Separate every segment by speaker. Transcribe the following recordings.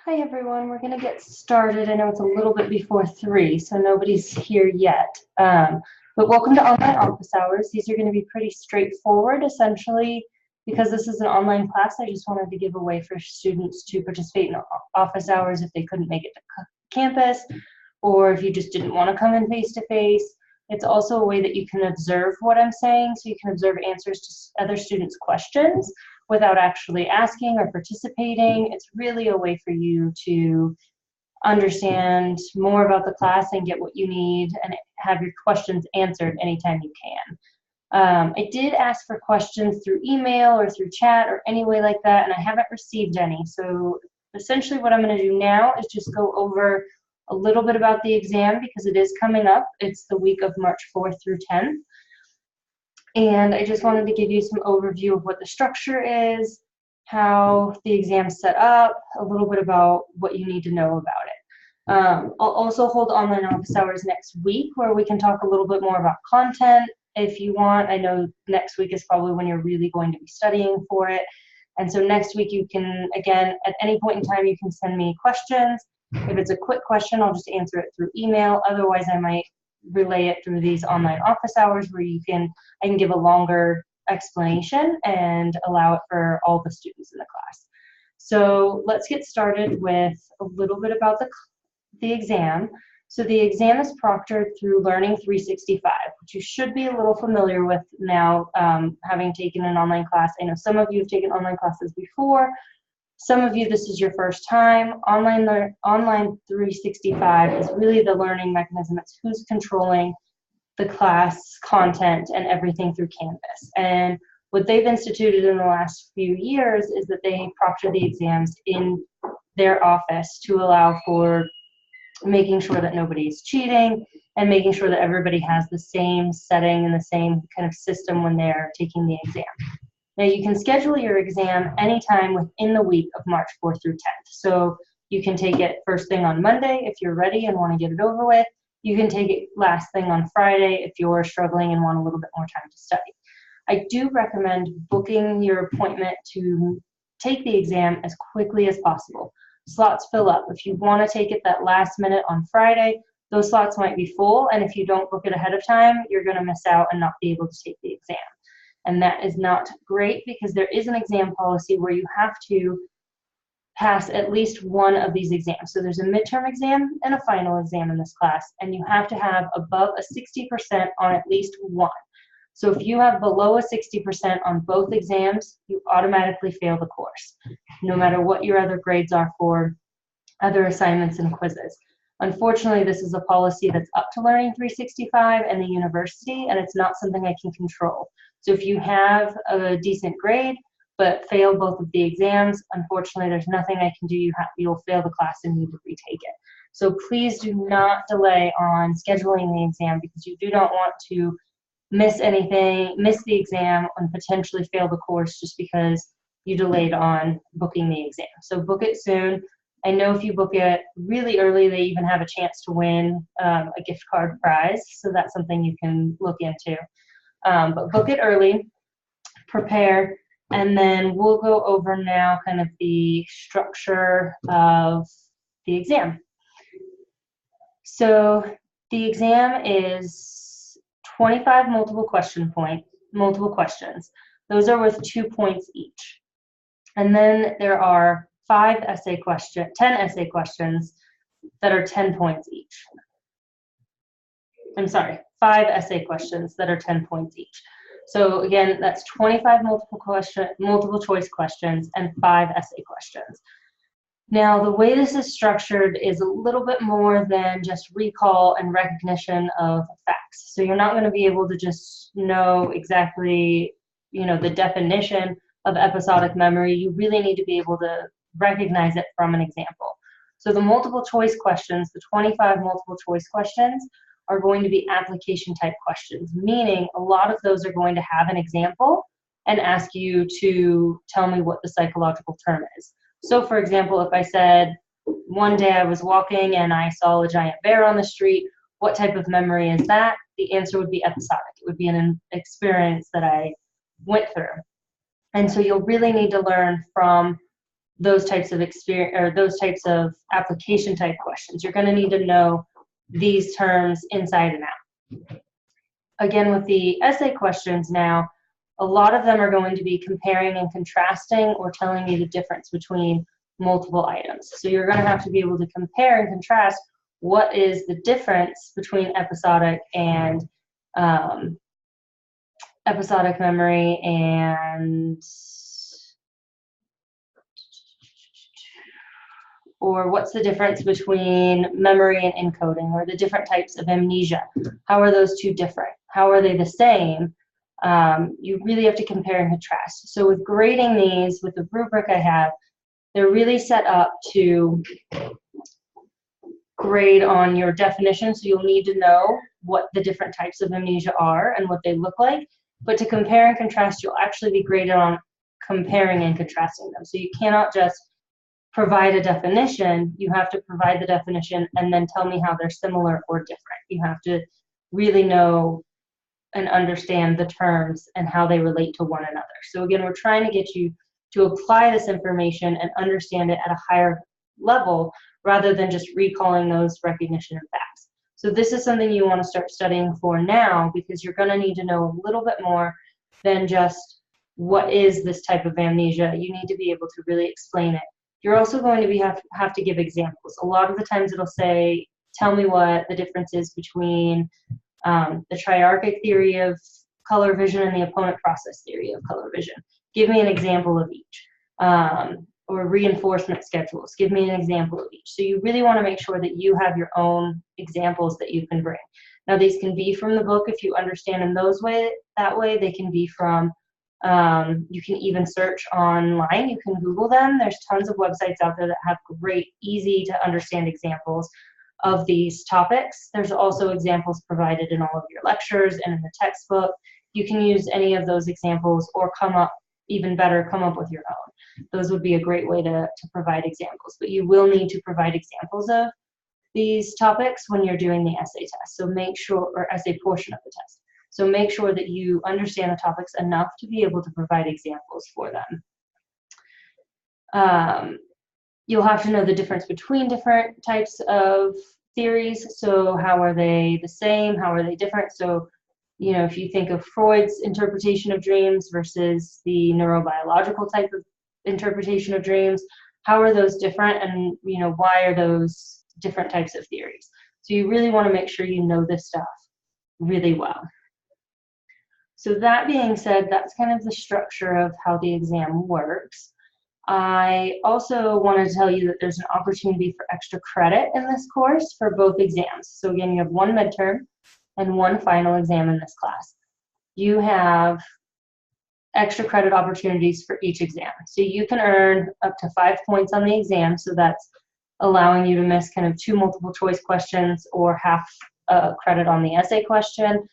Speaker 1: Hi everyone, we're going to get started. I know it's a little bit before 3, so nobody's here yet. But welcome to online office hours. These are going to be pretty straightforward. Essentially, because this is an online class, I just wanted to give a way for students to participate in office hours if they couldn't make it to campus, or if you just didn't want to come in face to face. It's also a way that you can observe what I'm saying, so you can observe answers to other students' questions without actually asking or participating. It's really a way for you to understand more about the class and get what you need and have your questions answered anytime you can. I did ask for questions through email or through chat or any way like that, and I haven't received any. So essentially what I'm going to do now is just go over a little bit about the exam because it is coming up. It's the week of March 4th through 10th. And I just wanted to give you some overview of what the structure is, how the exam's set up, a little bit about what you need to know about it. I'll also hold online office hours next week where we can talk a little bit more about content if you want. I know next week is probably when you're really going to be studying for it. And so next week you can, again, at any point in time, you can send me questions. If it's a quick question, I'll just answer it through email. Otherwise, I might relay it through these online office hours where I can give a longer explanation and allow it for all the students in the class. So let's get started with a little bit about the exam. So the exam is proctored through Learning 365, which you should be a little familiar with now, having taken an online class. I know some of you have taken online classes before. Some of you, this is your first time. Online 365 is really the learning mechanism. It's who's controlling the class content and everything through Canvas. And what they've instituted in the last few years is that they proctor the exams in their office to allow for making sure that nobody's cheating and making sure that everybody has the same setting and the same kind of system when they're taking the exam. Now you can schedule your exam anytime within the week of March 4th through 10th. So you can take it first thing on Monday if you're ready and want to get it over with. You can take it last thing on Friday if you're struggling and want a little bit more time to study. I do recommend booking your appointment to take the exam as quickly as possible. Slots fill up. If you want to take it that last minute on Friday, those slots might be full, and if you don't book it ahead of time, you're going to miss out and not be able to take the exam. And that is not great because there is an exam policy where you have to pass at least one of these exams. So there's a midterm exam and a final exam in this class, and you have to have above a 60% on at least one. So if you have below a 60% on both exams, you automatically fail the course, no matter what your other grades are for other assignments and quizzes. Unfortunately, this is a policy that's up to Learning 365 and the university, and it's not something I can control. So if you have a decent grade but fail both of the exams, unfortunately, there's nothing I can do. You'll fail the class and need to retake it. So please do not delay on scheduling the exam because you do not want to miss anything, miss the exam, and potentially fail the course just because you delayed on booking the exam. So book it soon. I know if you book it really early, they even have a chance to win a gift card prize. So that's something you can look into. But book it early, prepare, and then we'll go over now kind of the structure of the exam. So the exam is 25 multiple questions. Those are worth 2 points each. And then there are 10 essay questions that are 10 points each. I'm sorry, 5 essay questions that are 10 points each. So again, that's 25 multiple choice questions and 5 essay questions. Now, the way this is structured is a little bit more than just recall and recognition of facts. So you're not going to be able to just know exactly, the definition of episodic memory. You really need to be able to recognize it from an example. So the multiple choice questions, the 25 multiple choice questions, are going to be application type questions, meaning a lot of those are going to have an example and ask you to tell me what the psychological term is. So for example, if I said, one day I was walking and I saw a giant bear on the street, what type of memory is that? The answer would be episodic. It would be an experience that I went through. And so you'll really need to learn from those types of experience or those types of application type questions. You're going to need to know these terms inside and out. Again, with the essay questions now, a lot of them are going to be comparing and contrasting or telling you the difference between multiple items. So you're going to have to be able to compare and contrast what is the difference between episodic and episodic memory and or what's the difference between memory and encoding, or the different types of amnesia. How are those two different? How are they the same? You really have to compare and contrast. So with grading these, with the rubric I have, they're really set up to grade on your definition, so you'll need to know what the different types of amnesia are and what they look like. But to compare and contrast, you'll actually be graded on comparing and contrasting them. So you cannot just provide a definition, you have to provide the definition and then tell me how they're similar or different. You have to really know and understand the terms and how they relate to one another. So again, we're trying to get you to apply this information and understand it at a higher level rather than just recalling those recognition and facts. So this is something you want to start studying for now, because you're going to need to know a little bit more than just what is this type of amnesia. You need to be able to really explain it. You're also going to have to give examples. A lot of the times it'll say, tell me what the difference is between the triarchic theory of color vision and the opponent process theory of color vision. Give me an example of each. Or reinforcement schedules. Give me an example of each. So you really want to make sure that you have your own examples that you can bring. Now these can be from the book if you understand in that way. They can be from, you can even search online. You can Google them. There's tons of websites out there that have great, easy to understand examples of these topics. There's also examples provided in all of your lectures and in the textbook. You can use any of those examples or come up with your own. Those would be a great way to provide examples, but you will need to provide examples of these topics when you're doing the essay test. So make sure, or essay portion of the test. So make sure that you understand the topics enough to be able to provide examples for them. You'll have to know the difference between different types of theories. So how are they the same? How are they different? So you know, if you think of Freud's interpretation of dreams versus the neurobiological type of interpretation of dreams, how are those different, and you know, why are those different types of theories? So you really want to make sure you know this stuff really well. So that being said, that's kind of the structure of how the exam works. I also want to tell you that there's an opportunity for extra credit in this course for both exams. So again, you have one midterm and one final exam in this class. You have extra credit opportunities for each exam. So you can earn up to 5 points on the exam, so that's allowing you to miss kind of 2 multiple choice questions or half credit on the essay question.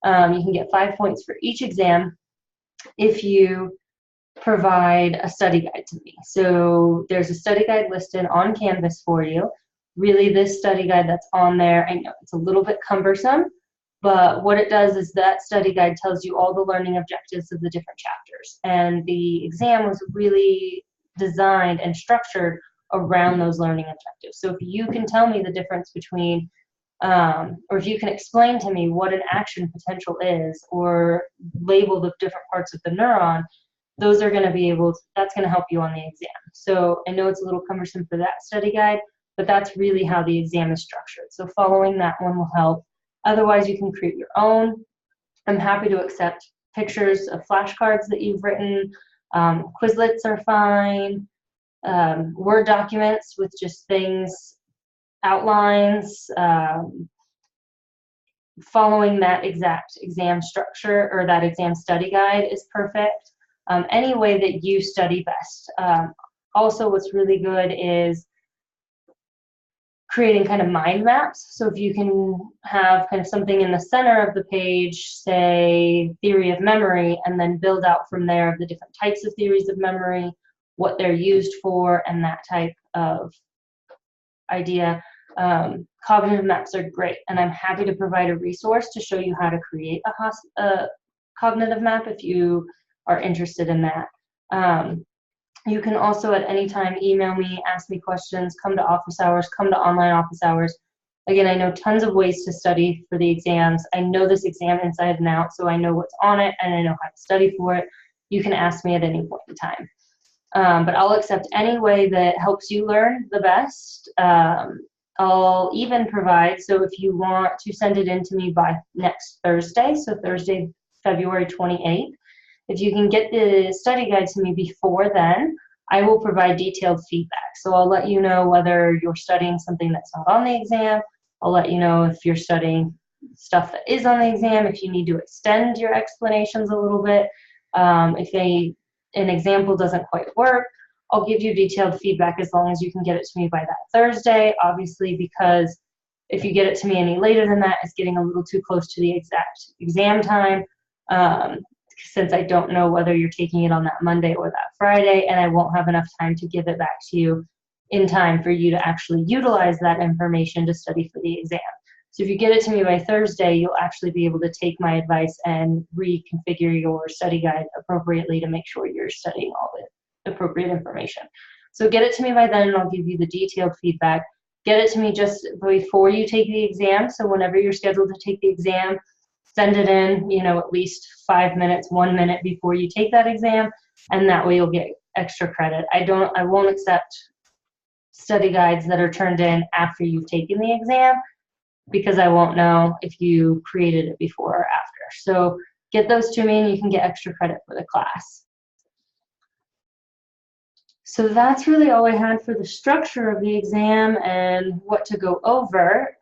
Speaker 1: You can get 5 points for each exam if you provide a study guide to me. So there's a study guide listed on Canvas for you. Really, this study guide that's on there, I know it's a little bit cumbersome, but what it does is that study guide tells you all the learning objectives of the different chapters. And the exam was really designed and structured around those learning objectives. So if you can tell me the difference between, or if you can explain to me what an action potential is, or label the different parts of the neuron, those are going to be able to, that's going to help you on the exam. So I know it's a little cumbersome for that study guide, but that's really how the exam is structured. So following that one will help. Otherwise, you can create your own. I'm happy to accept pictures of flashcards that you've written. Quizlets are fine. Word documents with just things, outlines, following that exact exam structure or that exam study guide is perfect. Any way that you study best. Also, what's really good is creating kind of mind maps. So if you can have kind of something in the center of the page, say theory of memory, and then build out from there of the different types of theories of memory, what they're used for, and that type of idea. Cognitive maps are great, and I'm happy to provide a resource to show you how to create a cognitive map if you are interested in that. You can also at any time email me, ask me questions, come to office hours, come to online office hours. Again, I know tons of ways to study for the exams. I know this exam inside and out, so I know what's on it and I know how to study for it. You can ask me at any point in time. But I'll accept any way that helps you learn the best. I'll even provide, so if you want to send it in to me by next Thursday, so Thursday, February 28th, if you can get the study guide to me before then, I will provide detailed feedback. So I'll let you know whether you're studying something that's not on the exam. I'll let you know if you're studying stuff that is on the exam, if you need to extend your explanations a little bit. If an example doesn't quite work, I'll give you detailed feedback as long as you can get it to me by that Thursday, obviously, because if you get it to me any later than that, it's getting a little too close to the exact exam time, since I don't know whether you're taking it on that Monday or that Friday, and I won't have enough time to give it back to you in time for you to actually utilize that information to study for the exam. So if you get it to me by Thursday, you'll actually be able to take my advice and reconfigure your study guide appropriately to make sure you're studying all the appropriate information. So get it to me by then, and I'll give you the detailed feedback. Get it to me just before you take the exam, so whenever you're scheduled to take the exam, send it in, at least 5 minutes, 1 minute before you take that exam, and that way you'll get extra credit. I won't accept study guides that are turned in after you've taken the exam, because I won't know if you created it before or after. So get those to me and you can get extra credit for the class. So that's really all I had for the structure of the exam and what to go over.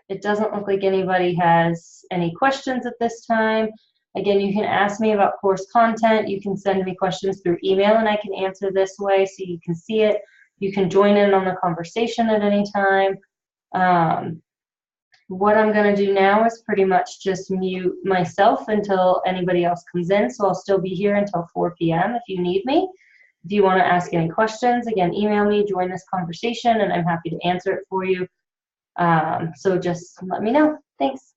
Speaker 1: It doesn't look like anybody has any questions at this time. Again, you can ask me about course content. You can send me questions through email and I can answer this way so you can see it. You can join in on the conversation at any time. What I'm going to do now is pretty much just mute myself until anybody else comes in. So I'll still be here until 4 p.m. if you need me. If you want to ask any questions, again, email me, join this conversation, and I'm happy to answer it for you. So just let me know. Thanks.